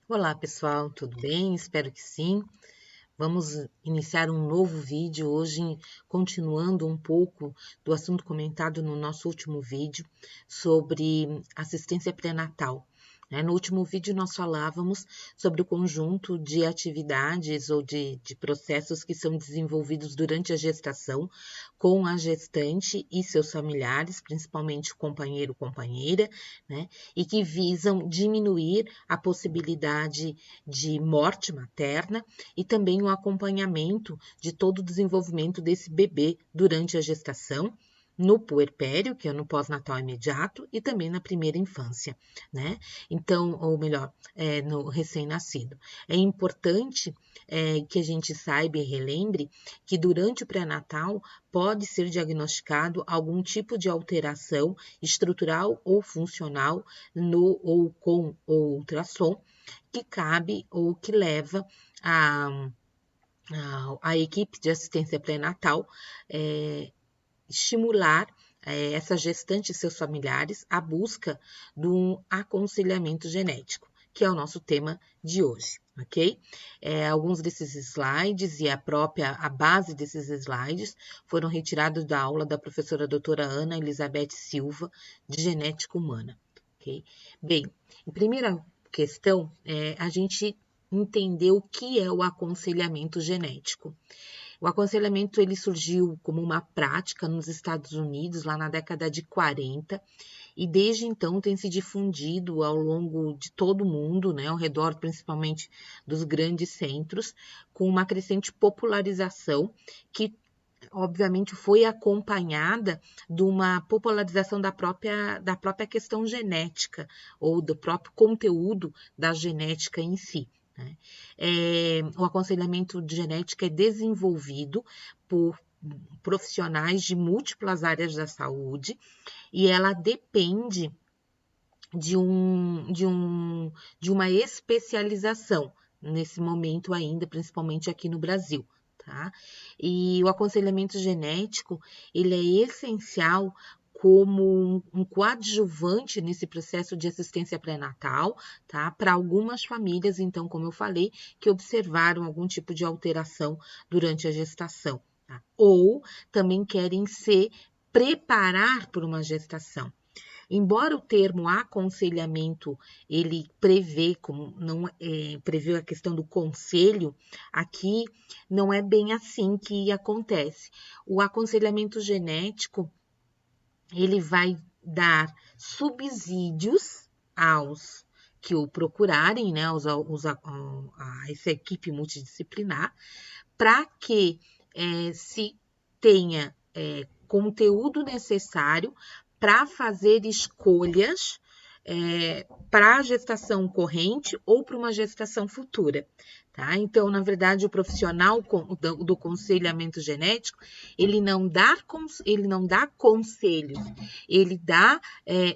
Olá pessoal, tudo bem? Espero que sim. Vamos iniciar um novo vídeo hoje, continuando um pouco do assunto comentado no nosso último vídeo sobre assistência pré-natal. No último vídeo, nós falávamos sobre o conjunto de atividades ou de processos que são desenvolvidos durante a gestação com a gestante e seus familiares, principalmente o companheiro ou companheira, né? E que visam diminuir a possibilidade de morte materna e também o acompanhamento de todo o desenvolvimento desse bebê durante a gestação, no puerpério, que é no pós-natal imediato, e também na primeira infância, né? Então, ou melhor, no recém-nascido. É importante que a gente saiba e relembre que durante o pré-natal pode ser diagnosticado algum tipo de alteração estrutural ou funcional no ou com o ultrassom que cabe ou que leva a equipe de assistência pré-natal estimular essa gestante e seus familiares à busca de um aconselhamento genético, que é o nosso tema de hoje, ok? Alguns desses slides e a base desses slides foram retirados da aula da professora doutora Ana Elizabeth Silva, de Genética Humana, ok? Bem, em primeira questão, a gente entender o que é o aconselhamento genético. O aconselhamento ele surgiu como uma prática nos Estados Unidos lá na década de 40 e desde então tem se difundido ao longo de todo o mundo, né, ao redor principalmente dos grandes centros, com uma crescente popularização que obviamente foi acompanhada de uma popularização da própria questão genética ou do próprio conteúdo da genética em si. Né? O aconselhamento de genética é desenvolvido por profissionais de múltiplas áreas da saúde e ela depende de uma especialização nesse momento ainda, principalmente aqui no Brasil. Tá? E o aconselhamento genético, ele é essencial como um coadjuvante nesse processo de assistência pré-natal, tá? Para algumas famílias, então, como eu falei, que observaram algum tipo de alteração durante a gestação, tá? Ou também querem se preparar por uma gestação. Embora o termo aconselhamento ele prevê como não prevê a questão do conselho, aqui não é bem assim que acontece. O aconselhamento genético ele vai dar subsídios aos que o procurarem, né, a essa equipe multidisciplinar, para que se tenha conteúdo necessário para fazer escolhas para a gestação corrente ou para uma gestação futura. Tá? Então, na verdade, o profissional do aconselhamento genético, ele não dá conselhos, ele dá,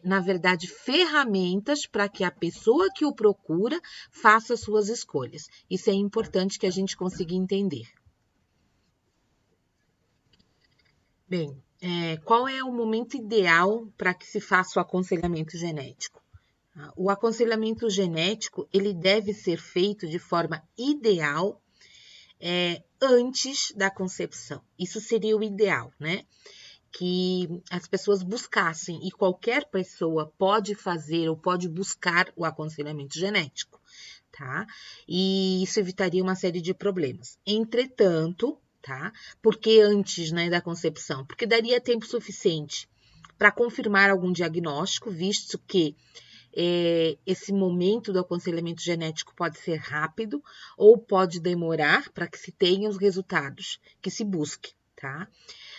na verdade, ferramentas para que a pessoa que o procura faça suas escolhas. Isso é importante que a gente consiga entender. Bem, qual é o momento ideal para que se faça o aconselhamento genético? O aconselhamento genético ele deve ser feito de forma ideal antes da concepção. Isso seria o ideal, né? Que as pessoas buscassem, e qualquer pessoa pode fazer ou pode buscar o aconselhamento genético, tá? E isso evitaria uma série de problemas. Entretanto, tá? Porque antes, né, da concepção? Porque daria tempo suficiente para confirmar algum diagnóstico, visto que esse momento do aconselhamento genético pode ser rápido ou pode demorar para que se tenha os resultados que se busque, tá?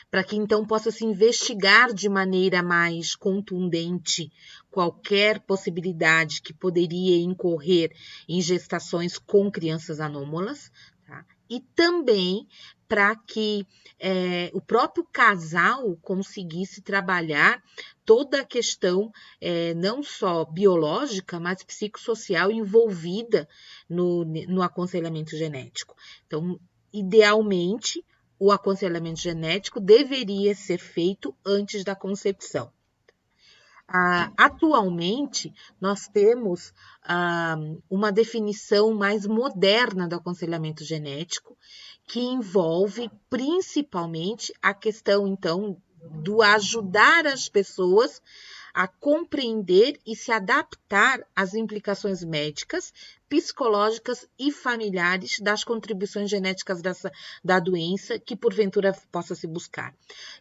Para que então possa se investigar de maneira mais contundente qualquer possibilidade que poderia incorrer em gestações com crianças anômalas, tá? E também para que o próprio casal conseguisse trabalhar toda a questão não só biológica, mas psicossocial envolvida no aconselhamento genético. Então, idealmente, o aconselhamento genético deveria ser feito antes da concepção. Atualmente, nós temos uma definição mais moderna do aconselhamento genético, que envolve principalmente a questão, então, do ajudar as pessoas a compreender e se adaptar às implicações médicas, psicológicas e familiares das contribuições genéticas da doença que porventura possa se buscar.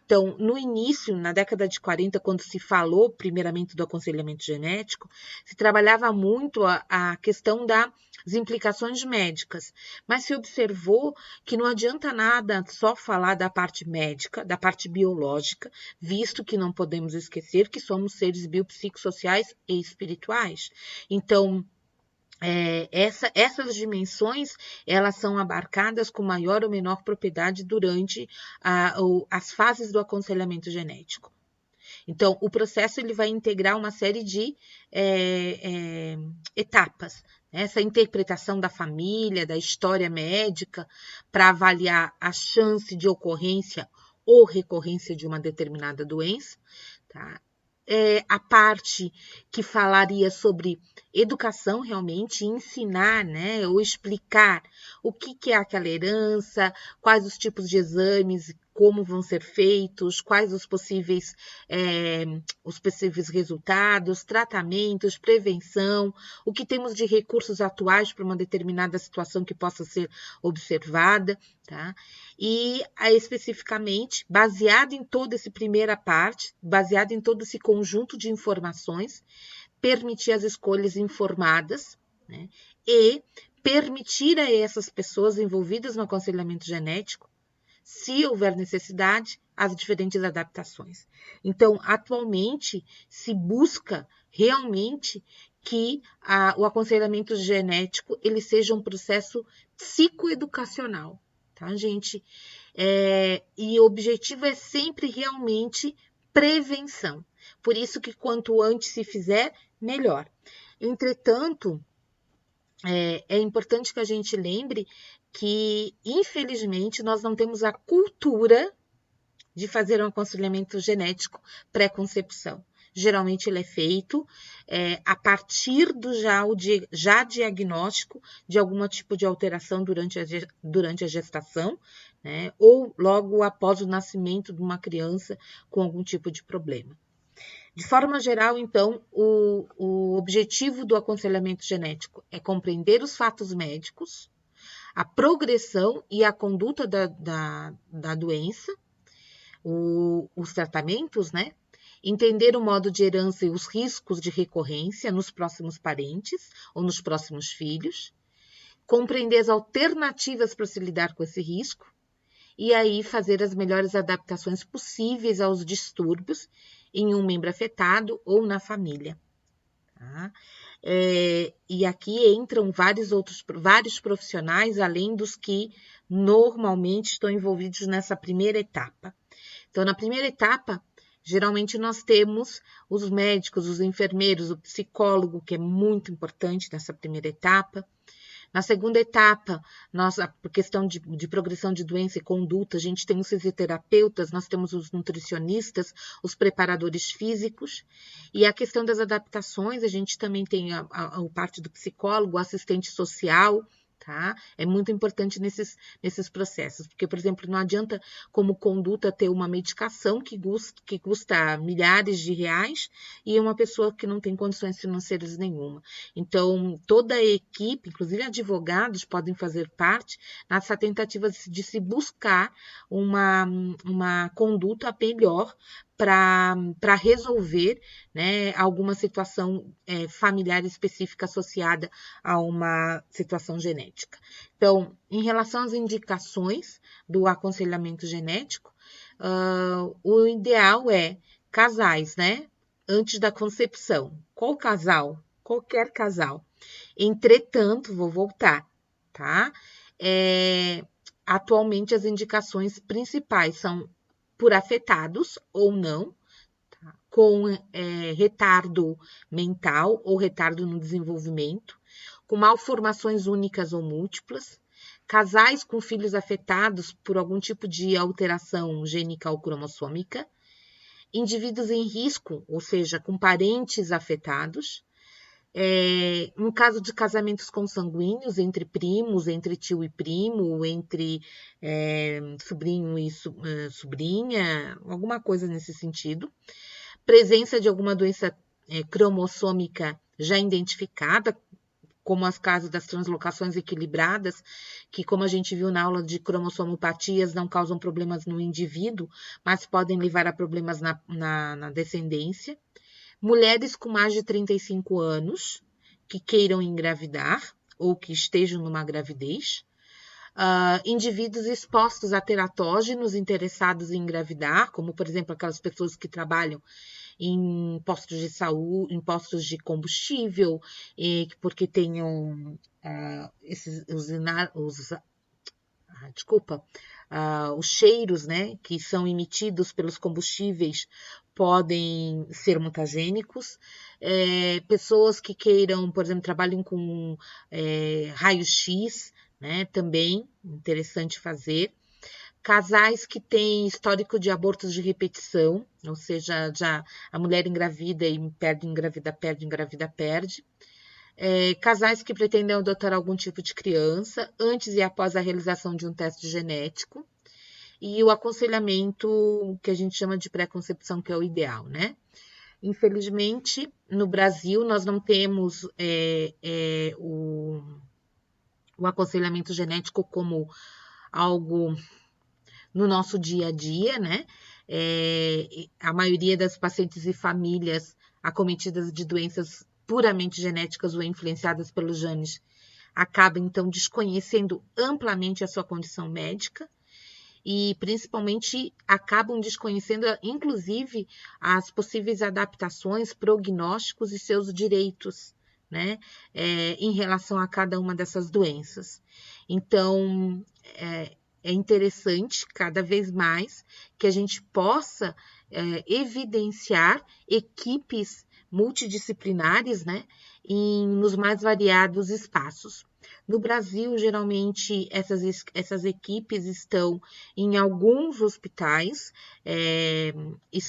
Então, no início, na década de 40, quando se falou primeiramente do aconselhamento genético, se trabalhava muito a questão das implicações médicas, mas se observou que não adianta nada só falar da parte médica, da parte biológica, visto que não podemos esquecer que somos seres biopsicossociais e espirituais. Então, essas dimensões, elas são abarcadas com maior ou menor propriedade durante as fases do aconselhamento genético. Então, o processo ele vai integrar uma série de etapas. Essa interpretação da família, da história médica, para avaliar a chance de ocorrência ou recorrência de uma determinada doença, tá? A parte que falaria sobre educação realmente, ensinar, né, ou explicar o que é aquela herança, quais os tipos de exames, como vão ser feitos, quais os possíveis resultados, tratamentos, prevenção, o que temos de recursos atuais para uma determinada situação que possa ser observada, tá? E especificamente, baseado em toda essa primeira parte, baseado em todo esse conjunto de informações, permitir as escolhas informadas, né? E permitir a essas pessoas envolvidas no aconselhamento genético, se houver necessidade, as diferentes adaptações. Então, atualmente, se busca realmente que o aconselhamento genético ele seja um processo psicoeducacional, tá, gente? E o objetivo é sempre realmente prevenção. Por isso que quanto antes se fizer, melhor. Entretanto, é importante que a gente lembre que, infelizmente, nós não temos a cultura de fazer um aconselhamento genético pré-concepção. Geralmente ele é feito a partir do já diagnóstico de algum tipo de alteração durante a gestação, né, ou logo após o nascimento de uma criança com algum tipo de problema. De forma geral, então, o objetivo do aconselhamento genético é compreender os fatos médicos, a progressão e a conduta da doença, os tratamentos, né? Entender o modo de herança e os riscos de recorrência nos próximos parentes ou nos próximos filhos, compreender as alternativas para se lidar com esse risco e aí fazer as melhores adaptações possíveis aos distúrbios em um membro afetado ou na família. Tá? E aqui entram vários profissionais, além dos que normalmente estão envolvidos nessa primeira etapa. Então, na primeira etapa, geralmente nós temos os médicos, os enfermeiros, o psicólogo, que é muito importante nessa primeira etapa. Na segunda etapa, por questão de progressão de doença e conduta, a gente tem os fisioterapeutas, nós temos os nutricionistas, os preparadores físicos. E a questão das adaptações, a gente também tem a parte do psicólogo, o assistente social, tá? É muito importante nesses processos, porque, por exemplo, não adianta como conduta ter uma medicação que custa milhares de reais e uma pessoa que não tem condições financeiras nenhuma. Então, toda a equipe, inclusive advogados, podem fazer parte nessa tentativa de se buscar uma conduta melhor para resolver, né, alguma situação familiar específica associada a uma situação genética. Então, em relação às indicações do aconselhamento genético, o ideal é casais, né, antes da concepção. Qual casal? Qualquer casal. Entretanto, vou voltar, tá? Atualmente, as indicações principais são por afetados ou não, tá? Com retardo mental ou retardo no desenvolvimento, com malformações únicas ou múltiplas, casais com filhos afetados por algum tipo de alteração gênica ou cromossômica, indivíduos em risco, ou seja, com parentes afetados, no caso de casamentos consanguíneos entre primos, entre tio e primo, entre sobrinho e sobrinha, alguma coisa nesse sentido. Presença de alguma doença cromossômica já identificada, como as casos das translocações equilibradas, que, como a gente viu na aula de cromossomopatias, não causam problemas no indivíduo, mas podem levar a problemas na descendência. Mulheres com mais de 35 anos que queiram engravidar ou que estejam numa gravidez. Indivíduos expostos a teratógenos interessados em engravidar, como, por exemplo, aquelas pessoas que trabalham em postos de saúde, em postos de combustível, porque tenham os cheiros, né, que são emitidos pelos combustíveis podem ser mutagênicos. Pessoas que queiram, por exemplo, trabalhem com raio-x, né, também interessante fazer. Casais que têm histórico de abortos de repetição, ou seja, já a mulher engravida e perde, engravida, perde, engravida, perde. Casais que pretendem adotar algum tipo de criança antes e após a realização de um teste genético. E o aconselhamento que a gente chama de pré-concepção, que é o ideal, né? Infelizmente, no Brasil, nós não temos o aconselhamento genético como algo no nosso dia a dia, né? A maioria das pacientes e famílias acometidas de doenças puramente genéticas ou influenciadas pelos genes acaba, então, desconhecendo amplamente a sua condição médica e, principalmente, acabam desconhecendo, inclusive, as possíveis adaptações, prognósticos e seus direitos, né, em relação a cada uma dessas doenças. Então, é interessante, cada vez mais, que a gente possa evidenciar equipes multidisciplinares, né, nos mais variados espaços. No Brasil, geralmente, essas equipes estão em alguns hospitais e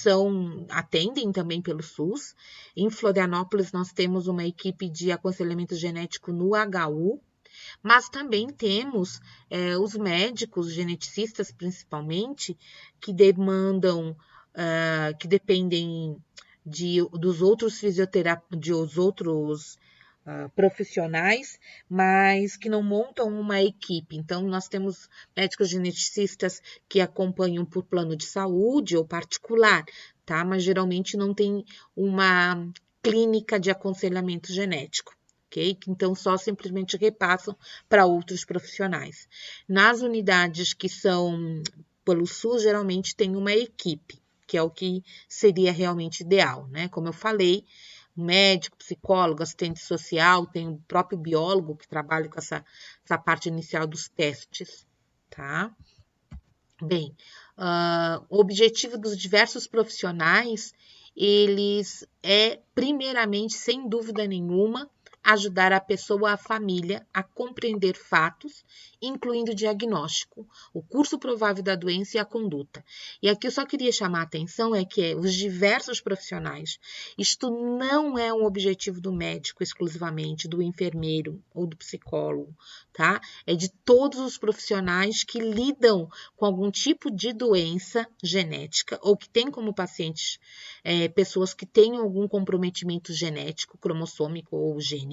atendem também pelo SUS. Em Florianópolis, nós temos uma equipe de aconselhamento genético no HU, mas também temos os médicos, geneticistas principalmente, que demandam, que dependem dos outros profissionais, mas que não montam uma equipe. Então, nós temos médicos geneticistas que acompanham por plano de saúde ou particular, tá? Mas geralmente não tem uma clínica de aconselhamento genético. Okay? Então, só simplesmente repassam para outros profissionais. Nas unidades que são pelo SUS, geralmente tem uma equipe, que é o que seria realmente ideal, né? Como eu falei, médico, psicólogo, assistente social, tem o próprio biólogo que trabalha com essa parte inicial dos testes, tá? Bem, o objetivo dos diversos profissionais, eles primeiramente, sem dúvida nenhuma, ajudar a pessoa, a família, a compreender fatos, incluindo o diagnóstico, o curso provável da doença e a conduta. E aqui eu só queria chamar a atenção que os diversos profissionais, isto não é um objetivo do médico exclusivamente, do enfermeiro ou do psicólogo, tá? É de todos os profissionais que lidam com algum tipo de doença genética ou que tem como pacientes pessoas que tenham algum comprometimento genético, cromossômico ou gênico,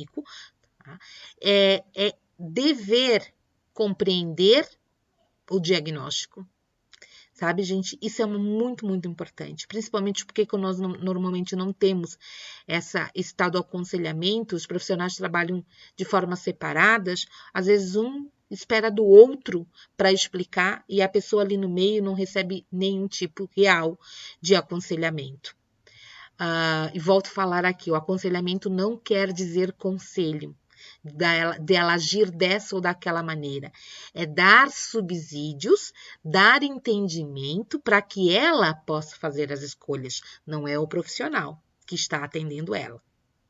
tá? É dever compreender o diagnóstico, sabe, gente? Isso é muito, muito importante, principalmente porque nós normalmente não temos esse tal do aconselhamento, os profissionais trabalham de formas separadas, às vezes um espera do outro para explicar e a pessoa ali no meio não recebe nenhum tipo real de aconselhamento. E volto a falar aqui, o aconselhamento não quer dizer conselho, dela agir dessa ou daquela maneira. É dar subsídios, dar entendimento para que ela possa fazer as escolhas, não é o profissional que está atendendo ela,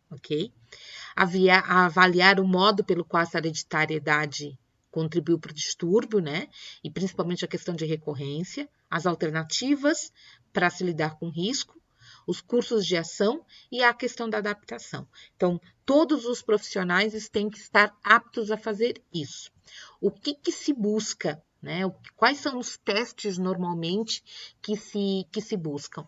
ok? Avaliar o modo pelo qual essa hereditariedade contribuiu para o distúrbio, né? E principalmente a questão de recorrência, as alternativas para se lidar com risco, os cursos de ação e a questão da adaptação. Então, todos os profissionais têm que estar aptos a fazer isso. O que se busca, né? Quais são os testes normalmente que se buscam?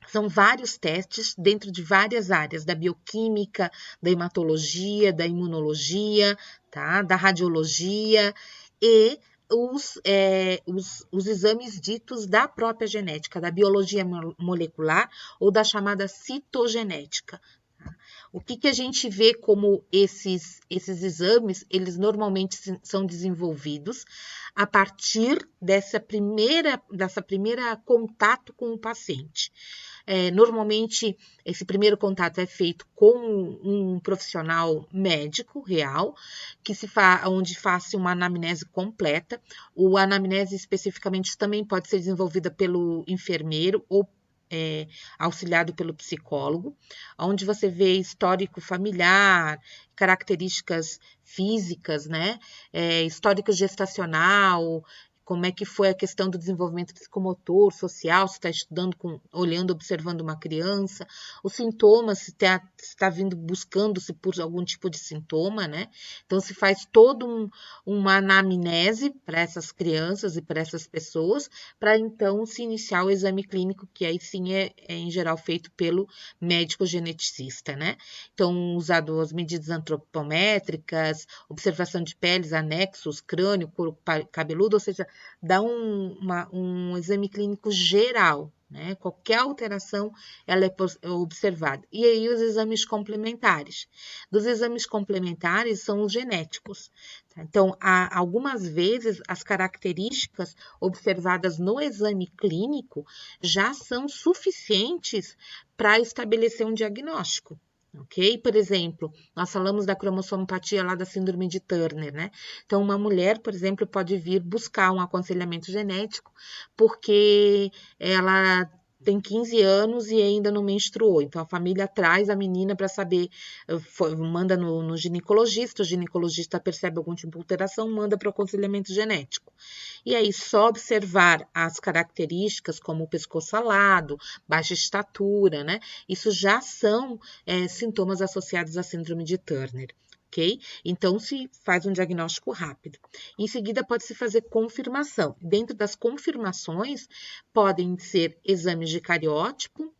São vários testes dentro de várias áreas, da bioquímica, da hematologia, da imunologia, tá? Da radiologia e os exames ditos da própria genética, da biologia molecular ou da chamada citogenética. Tá? O que a gente vê como esses exames, eles normalmente são desenvolvidos a partir dessa primeira contato com o paciente. Normalmente, esse primeiro contato é feito com um profissional médico real, onde faça uma anamnese completa. O anamnese especificamente também pode ser desenvolvida pelo enfermeiro ou auxiliado pelo psicólogo, onde você vê histórico familiar, características físicas, né? Histórico gestacional, como é que foi a questão do desenvolvimento psicomotor, social, se está estudando, olhando, observando uma criança, os sintomas, se está vindo buscando-se por algum tipo de sintoma, né? Então, se faz toda uma anamnese para essas crianças e para essas pessoas, para então se iniciar o exame clínico, que aí sim é em geral feito pelo médico geneticista, né? Então, usado as medidas antropométricas, observação de peles, anexos, crânio, couro cabeludo, ou seja, dá um exame clínico geral, né? Qualquer alteração ela é observada. E aí os exames complementares. Dos exames complementares são os genéticos. Tá? Então, algumas vezes as características observadas no exame clínico já são suficientes para estabelecer um diagnóstico. Ok? Por exemplo, nós falamos da cromossomopatia lá da síndrome de Turner, né? Então, uma mulher, por exemplo, pode vir buscar um aconselhamento genético porque ela tem 15 anos e ainda não menstruou. Então, a família traz a menina para saber, manda no ginecologista, o ginecologista percebe algum tipo de alteração, manda para o aconselhamento genético. E aí, só observar as características, como o pescoço alado, baixa estatura, né? Isso já são sintomas associados à síndrome de Turner. Ok? Então, se faz um diagnóstico rápido. Em seguida, pode-se fazer confirmação. Dentro das confirmações, podem ser exames de cariótipo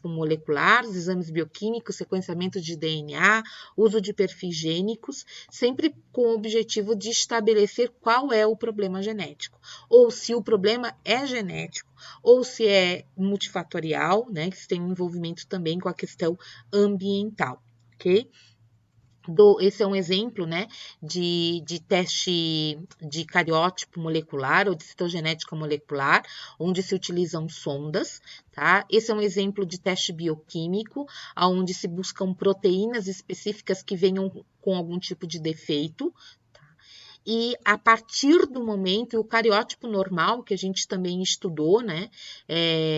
moleculares, exames bioquímicos, sequenciamento de DNA, uso de perfis gênicos, sempre com o objetivo de estabelecer qual é o problema genético. Ou se o problema é genético, ou se é multifatorial, né? Que tem um envolvimento também com a questão ambiental, ok? Esse é um exemplo, né, de teste de cariótipo molecular ou de citogenética molecular, onde se utilizam sondas, tá? Esse é um exemplo de teste bioquímico, onde se buscam proteínas específicas que venham com algum tipo de defeito. E a partir do momento, o cariótipo normal, que a gente também estudou, né,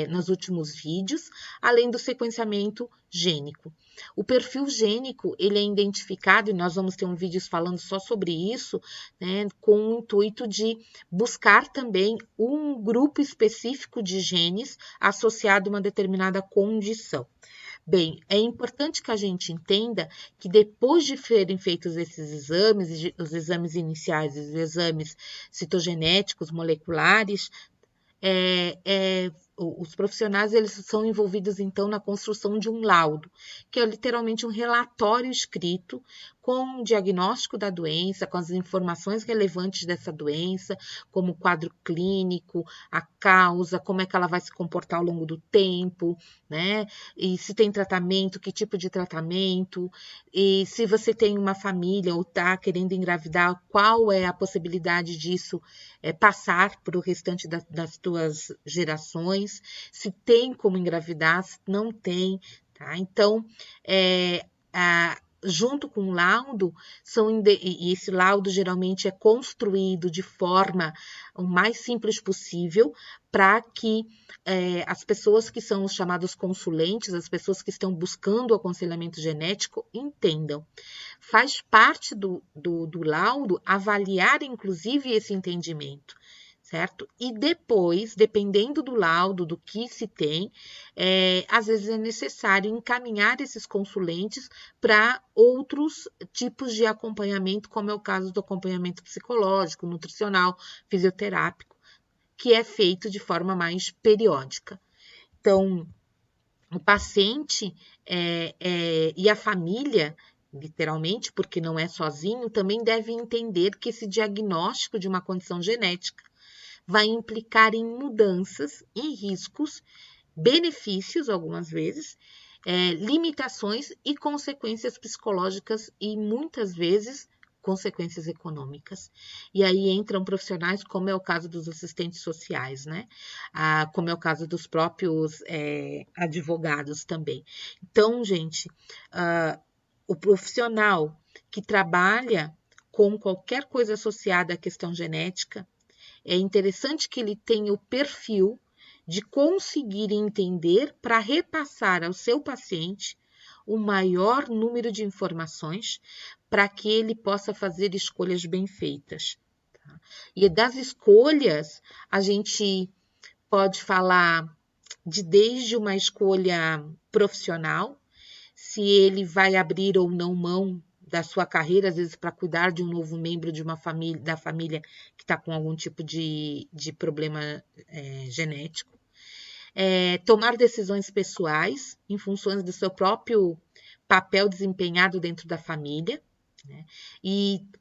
nos últimos vídeos, além do sequenciamento gênico. O perfil gênico, ele é identificado, e nós vamos ter um vídeo falando só sobre isso, né, com o intuito de buscar também um grupo específico de genes associado a uma determinada condição. Bem, é importante que a gente entenda que depois de serem feitos esses exames, os exames iniciais, os exames citogenéticos, moleculares, os profissionais eles são envolvidos então na construção de um laudo, que é literalmente um relatório escrito com o diagnóstico da doença, com as informações relevantes dessa doença, como o quadro clínico, a causa, como é que ela vai se comportar ao longo do tempo, né? E se tem tratamento, que tipo de tratamento, e se você tem uma família ou está querendo engravidar, qual é a possibilidade disso passar para o restante das tuas gerações, se tem como engravidar, se não tem, tá? Então, junto com o laudo, e esse laudo geralmente é construído de forma o mais simples possível para que as pessoas que são os chamados consulentes, as pessoas que estão buscando o aconselhamento genético, entendam. Faz parte do laudo avaliar, inclusive, esse entendimento. certo? E depois, dependendo do laudo, do que se tem, às vezes é necessário encaminhar esses consulentes para outros tipos de acompanhamento, como é o caso do acompanhamento psicológico, nutricional, fisioterápico, que é feito de forma mais periódica. Então, o paciente e a família, literalmente, porque não é sozinho, também deve entender que esse diagnóstico de uma condição genética vai implicar em mudanças, em riscos, benefícios, algumas vezes, limitações e consequências psicológicas e muitas vezes consequências econômicas. E aí entram profissionais, como é o caso dos assistentes sociais, né? Como é o caso dos próprios advogados também. Então, gente, o profissional que trabalha com qualquer coisa associada à questão genética, é interessante que ele tenha o perfil de conseguir entender para repassar ao seu paciente o maior número de informações para que ele possa fazer escolhas bem feitas. Tá? E das escolhas, a gente pode falar desde uma escolha profissional, se ele vai abrir ou não mão da sua carreira, às vezes para cuidar de um novo membro de uma família, da família que está com algum tipo de problema genético. Tomar decisões pessoais em função do seu próprio papel desempenhado dentro da família, né?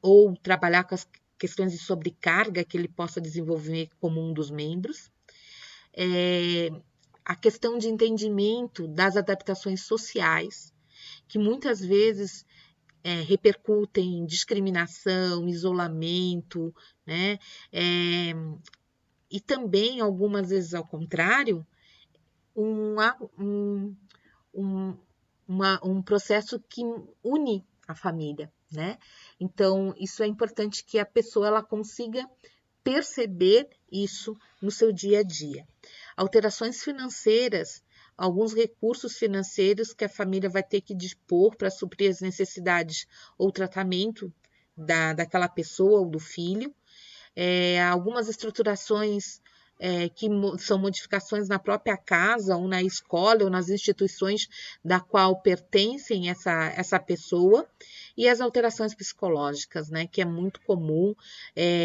Ou trabalhar com as questões de sobrecarga que ele possa desenvolver como um dos membros. A questão de entendimento das adaptações sociais, que muitas vezes repercutem em discriminação, isolamento, né? E também, algumas vezes ao contrário, um processo que une a família, né? Então, isso é importante que a pessoa ela consiga perceber isso no seu dia a dia. Alterações financeiras, alguns recursos financeiros que a família vai ter que dispor para suprir as necessidades ou tratamento daquela pessoa ou do filho. Algumas estruturações que são modificações na própria casa ou na escola ou nas instituições da qual pertencem essa pessoa, e as alterações psicológicas, né, que é muito comum,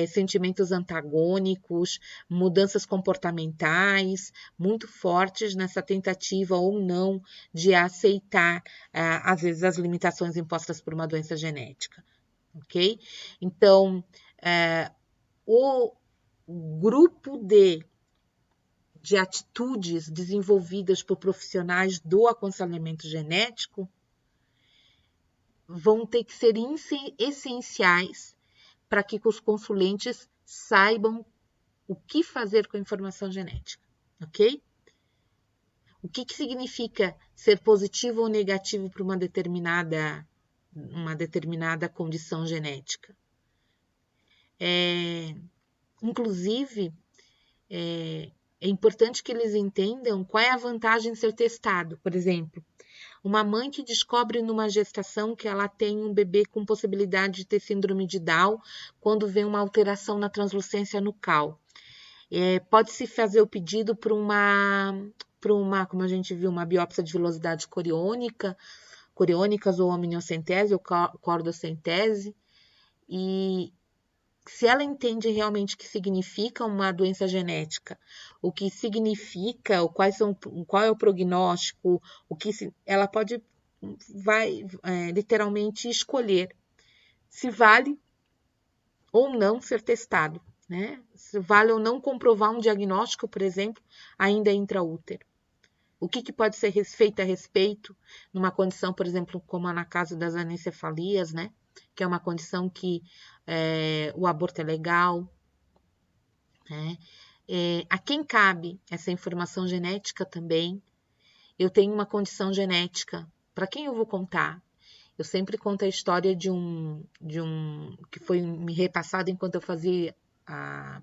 sentimentos antagônicos, mudanças comportamentais muito fortes nessa tentativa ou não de aceitar, às vezes, as limitações impostas por uma doença genética, ok? Então, o grupo de atitudes desenvolvidas por profissionais do aconselhamento genético vão ter que ser essenciais para que os consulentes saibam o que fazer com a informação genética, ok? O que significa ser positivo ou negativo para uma determinada condição genética? Inclusive, é importante que eles entendam qual é a vantagem de ser testado. Por exemplo, uma mãe que descobre numa gestação que ela tem um bebê com possibilidade de ter síndrome de Down quando vem uma alteração na translucência nucal. Pode-se fazer o pedido para uma, como a gente viu, uma biópsia de velocidade coriônicas ou amniocentese ou cordocentese, e se ela entende realmente o que significa uma doença genética, o que significa, qual é o prognóstico, ela vai literalmente escolher se vale ou não ser testado, né? Se vale ou não comprovar um diagnóstico, por exemplo, ainda intraútero. O que pode ser feito a respeito numa condição, por exemplo, como na caso das anencefalias, né? Que é uma condição que o aborto é legal, né? A quem cabe essa informação genética também? Eu tenho uma condição genética, para quem eu vou contar? Eu sempre conto a história de um que foi me repassado enquanto eu fazia a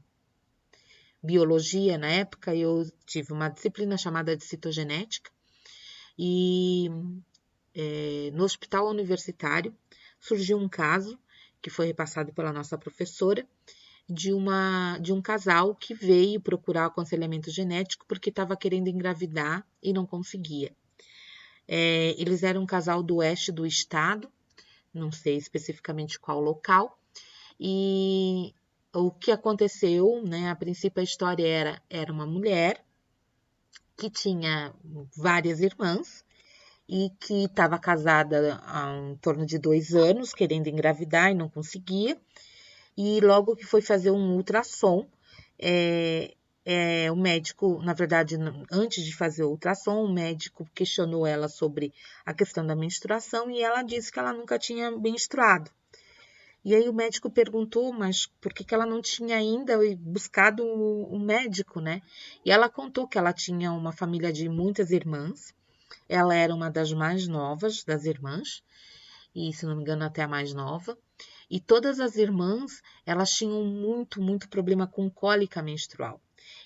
biologia na época. Eu tive uma disciplina chamada de citogenética e no hospital universitário surgiu um caso que foi repassado pela nossa professora de um casal que veio procurar aconselhamento genético porque estava querendo engravidar e não conseguia. Eles eram um casal do oeste do estado, não sei especificamente qual local, e o que aconteceu, né? A princípio a história era uma mulher que tinha várias irmãs e que estava casada há em torno de 2 anos, querendo engravidar e não conseguia. E logo que foi fazer um ultrassom, o médico, na verdade, antes de fazer o ultrassom, o médico questionou ela sobre a questão da menstruação e ela disse que ela nunca tinha menstruado. E aí o médico perguntou, mas por que ela não tinha ainda buscado um médico, né? E ela contou que ela tinha uma família de muitas irmãs, ela era uma das mais novas das irmãs, e se não me engano até a mais nova, e todas as irmãs, elas tinham muito, muito problema com cólica menstrual.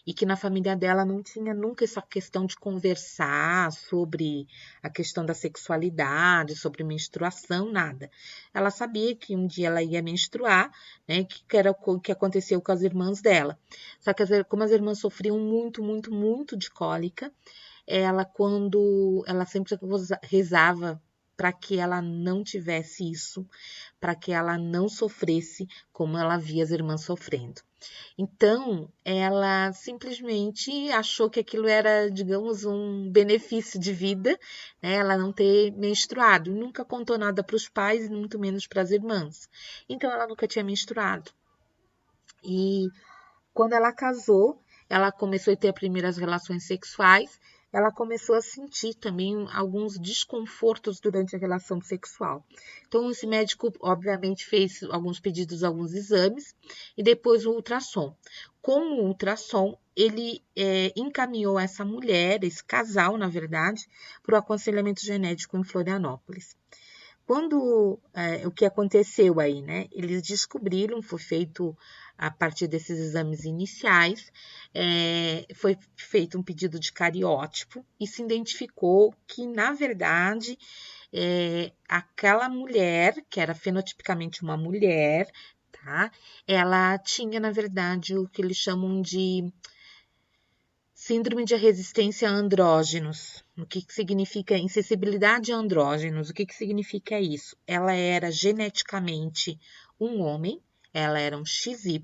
E que na família dela não tinha nunca essa questão de conversar sobre a questão da sexualidade, sobre menstruação, nada. Ela sabia que um dia ela ia menstruar, né, que era o que aconteceu com as irmãs dela. Só que como as irmãs sofriam muito, muito, muito de cólica, ela sempre rezava para que ela não tivesse isso, para que ela não sofresse como ela via as irmãs sofrendo. Então, ela simplesmente achou que aquilo era, digamos, um benefício de vida, né? Ela não ter menstruado. Nunca contou nada para os pais e muito menos para as irmãs. Então, ela nunca tinha menstruado. E quando ela casou, ela começou a ter as primeiras relações sexuais, ela começou a sentir também alguns desconfortos durante a relação sexual. Então, esse médico, obviamente, fez alguns pedidos, alguns exames, e depois o ultrassom. Com o ultrassom, ele encaminhou essa mulher, esse casal, na verdade, para o aconselhamento genético em Florianópolis. O que aconteceu aí, né? Eles descobriram, foi feito a partir desses exames iniciais, foi feito um pedido de cariótipo e se identificou que, na verdade, aquela mulher, que era fenotipicamente uma mulher, tá? Ela tinha, na verdade, o que eles chamam de síndrome de resistência a andrógenos. O que significa insensibilidade a andrógenos? O que significa isso? Ela era geneticamente um homem, ela era um XY,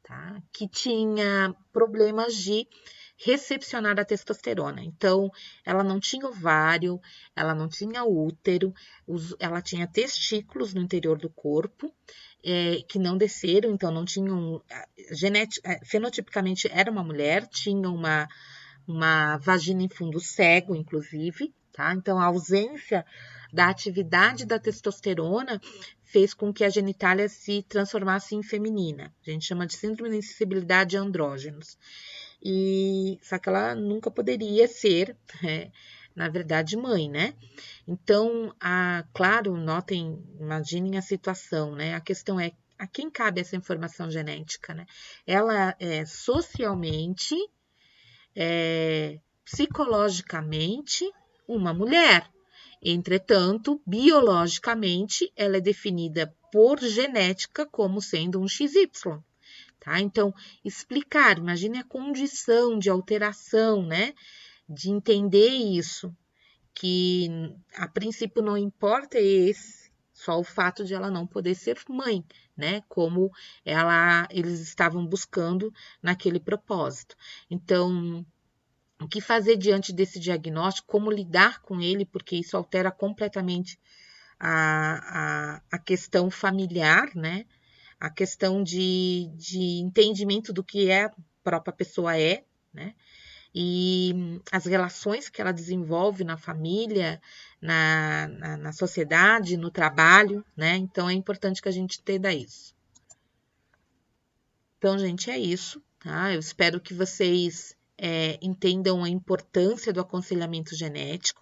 tá? Que tinha problemas de recepcionar a testosterona. Então, ela não tinha ovário, ela não tinha útero, ela tinha testículos no interior do corpo, que não desceram, então não tinham. Fenotipicamente era uma mulher, tinha uma vagina em fundo cego, inclusive, tá? Então, a ausência da atividade da testosterona fez com que a genitália se transformasse em feminina. A gente chama de síndrome de insensibilidade a andrógenos. Só que ela nunca poderia ser, na verdade, mãe, né? Então, claro, notem, imaginem a situação, né? A questão é a quem cabe essa informação genética, né? Ela é socialmente, psicologicamente, uma mulher. Entretanto, biologicamente, ela é definida por genética como sendo um XY. Tá? Então, explicar, imagine a condição de alteração, né? De entender isso, que a princípio não importa só o fato de ela não poder ser mãe, né? Como eles estavam buscando naquele propósito. Então, o que fazer diante desse diagnóstico? Como lidar com ele? Porque isso altera completamente a questão familiar, né? A questão de entendimento do que a própria pessoa né? E as relações que ela desenvolve na família, na sociedade, no trabalho, né? Então, é importante que a gente entenda isso. Então, gente, é isso, tá? Eu espero que vocês entendam a importância do aconselhamento genético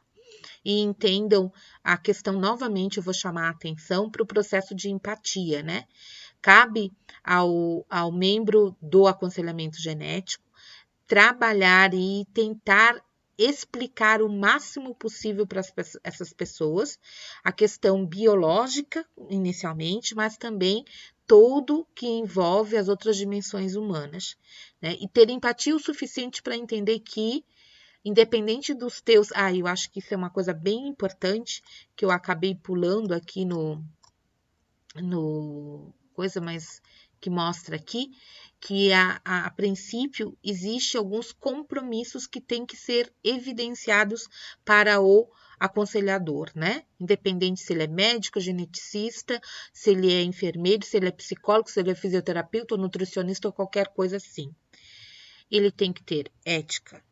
e entendam a questão, novamente, eu vou chamar a atenção para o processo de empatia, né? Cabe ao membro do aconselhamento genético trabalhar e tentar explicar o máximo possível para essas pessoas a questão biológica, inicialmente, mas também todo que envolve as outras dimensões humanas, né? E ter empatia o suficiente para entender que, independente dos teus... eu acho que isso é uma coisa bem importante, que eu acabei pulando aqui no coisa, mas que mostra aqui, que a princípio existe alguns compromissos que têm que ser evidenciados para o aconselhador, né? Independente se ele é médico, geneticista, se ele é enfermeiro, se ele é psicólogo, se ele é fisioterapeuta ou nutricionista ou qualquer coisa assim. Ele tem que ter ética,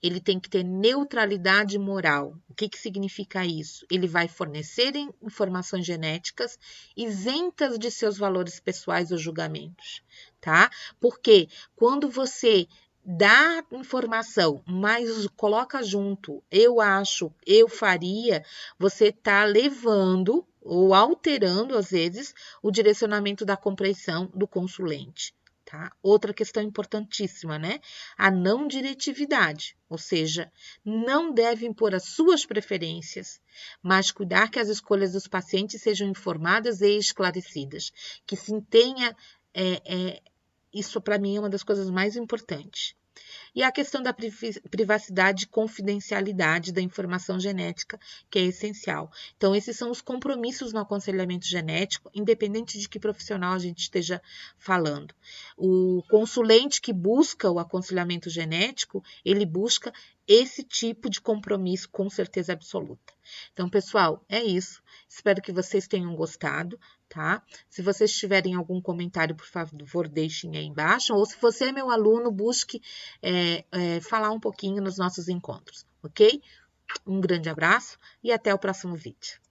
ele tem que ter neutralidade moral. O que significa isso? Ele vai fornecer informações genéticas isentas de seus valores pessoais ou julgamentos, tá? Porque quando você dá informação, mas coloca junto, eu acho, eu faria, você está levando ou alterando, às vezes, o direcionamento da compreensão do consulente. Tá? Outra questão importantíssima, né? A não diretividade, ou seja, não deve impor as suas preferências, mas cuidar que as escolhas dos pacientes sejam informadas e esclarecidas, que se tenha, isso para mim é uma das coisas mais importantes. E a questão da privacidade e confidencialidade da informação genética, que é essencial. Então, esses são os compromissos no aconselhamento genético, independente de que profissional a gente esteja falando. O consulente que busca o aconselhamento genético, ele busca esse tipo de compromisso com certeza absoluta. Então, pessoal, é isso. Espero que vocês tenham gostado, tá? Se vocês tiverem algum comentário, por favor, deixem aí embaixo. Ou se você é meu aluno, busque falar um pouquinho nos nossos encontros, ok? Um grande abraço e até o próximo vídeo.